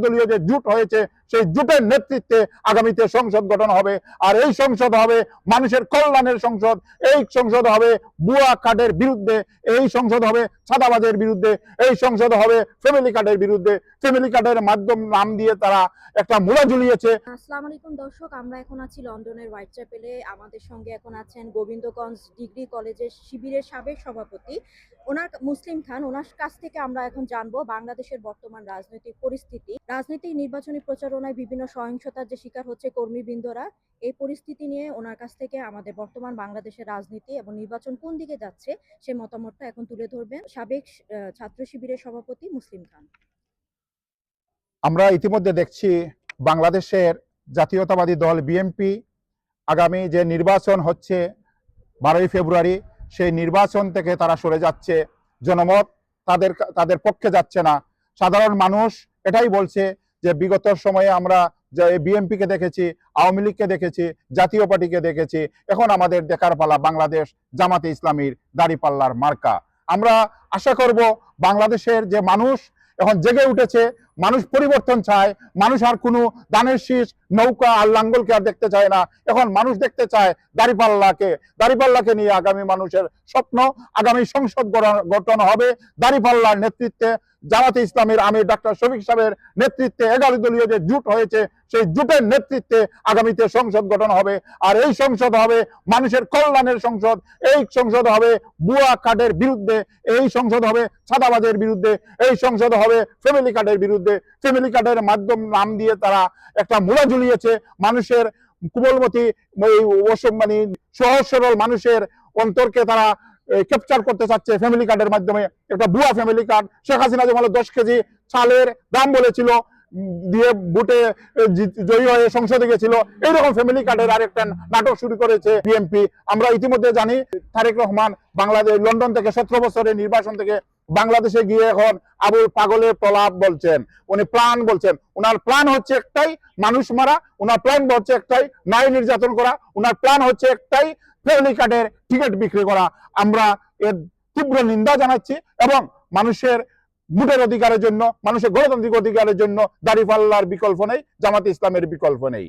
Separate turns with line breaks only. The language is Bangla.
দলীয় যে জোট হয়েছে সেই জোটের নেতৃত্বে আগামীতে সংসদ গঠন হবে। আর এই সংসদ হবে মানুষের কল্যাণের সংসদ। এই সংসদ হবে ভুয়া কার্ডের বিরুদ্ধে, এই সংসদ হবে ছাদাবাজের বিরুদ্ধে, এই সংসদ হবে ফ্যামিলি কার্ডের বিরুদ্ধে। ফ্যামিলি কার্ডের মাধ্যম নাম দিয়ে তারা একটা মূলা ঝুলিয়েছে।
আসসালামু আলাইকুম দর্শক, আমরা এখন আছি লন্ডনের হোয়াইট চ্যাপেলে। আমাদের সঙ্গে এখন আছেন গোবিন্দগঞ্জ ডিগ্রি কলেজের শিবিরের সাবেক সভাপতি ওনার মুসলিম খান। ওনার কাছ থেকে আমরা এখন জানবো বাংলাদেশের বর্তমান রাজনৈতিক পরিস্থিতি, রাজনৈতিক নির্বাচনী প্রচারণায় বিভিন্ন সহিংসতার যে শিকার হচ্ছে কর্মীবৃন্দরা, এই পরিস্থিতি নিয়ে ওনার কাছ থেকে আমাদের বর্তমান বাংলাদেশের রাজনীতি এবং নির্বাচন কোন দিকে যাচ্ছে সে মতামতটা এখন তুলে ধরবেন সাবেক ছাত্র শিবিরের সভাপতি মুসলিম খান।
আমরা ইতিমধ্যে দেখছি বাংলাদেশের জাতীয়তাবাদী দল বিএনপি আগামী যে নির্বাচন হচ্ছে 12ই ফেব্রুয়ারি, সেই নির্বাচন থেকে তারা সরে যাচ্ছে। জনমত তাদের পক্ষে যাচ্ছে না। সাধারণ মানুষ এটাই বলছে যে বিগত সময়ে আমরা যে বিএনপিকে দেখেছি, আওয়ামী লীগকে দেখেছি, জাতীয় পার্টিকে দেখেছি, এখন আমাদের দেখার পালা বাংলাদেশ জামাতে ইসলামীর দাড়িপাল্লার মার্কা। আমরা আশা করব বাংলাদেশের যে মানুষ এখন জেগে উঠেছে, মানুষ পরিবর্তন চায়। মানুষ আর কোনো ধানের শীষ, নৌকা আর লাঙ্গলকে আর দেখতে চায় না। এখন মানুষ দেখতে চায় দাড়িপাল্লাকে নিয়ে আগামী মানুষের স্বপ্ন। আগামী সংসদ গঠন হবে দাড়িপাল্লার নেতৃত্বে, জামাতে ইসলামের আমির ডাক্তার শফিক সাহেবের নেতৃত্বে 11 দলীয় যে জোট হয়েছে সেই জোটের নেতৃত্বে আগামীতে সংসদ গঠন হবে। আর এই সংসদ হবে মানুষের কল্যাণের সংসদ। এই সংসদ হবে ভুয়া কার্ডের বিরুদ্ধে, এই সংসদ হবে ছাদাবাজের বিরুদ্ধে, এই সংসদ হবে ফ্যামিলি কার্ডের বিরুদ্ধে। ফ্যামিলি কার্ডের মাধ্যম নাম দিয়ে তারা একটা মূলা ঝুলিয়েছে। মানুষের কুবলমতি মানে সহজ সরল মানুষের অন্তরকে তারা ক্যাপচার করতে চাচ্ছে ফ্যামিলি কার্ডের মাধ্যমে। একটা ভুয়া ফ্যামিলি কার্ড। শেখ হাসিনা যেমন 10 কেজি চালের দাম বলেছিল, দিয়ে ভোটে জয়ী হয়ে সংসদে গেছিল, এইরকম ফ্যামিলি কার্ডের আরেকটা নাটক শুরু করেছে বিএনপি। আমরা ইতিমধ্যে জানি তারেক রহমান বাংলাদেশ লন্ডন থেকে 17 বছরের নির্বাচন থেকে বাংলাদেশে গিয়ে এখন আবুল পাগলের প্রলাপ বলছেন, উনি প্ল্যান বলছেন। ওনার প্ল্যান হচ্ছে একটাই, মানুষ মারা। ওনার প্ল্যান হচ্ছে একটাই, নারী নির্যাতন করা। ওনার প্ল্যান হচ্ছে একটাই, ফ্যামিলি কার্ডের টিকিট বিক্রি করা। আমরা এর তীব্র নিন্দা জানাচ্ছি এবং মানুষের ভোটের অধিকারের জন্য, মানুষের গণতান্ত্রিক অধিকারের জন্য দাড়িপাল্লার বিকল্প নেই, জামাতে ইসলামের বিকল্প নেই।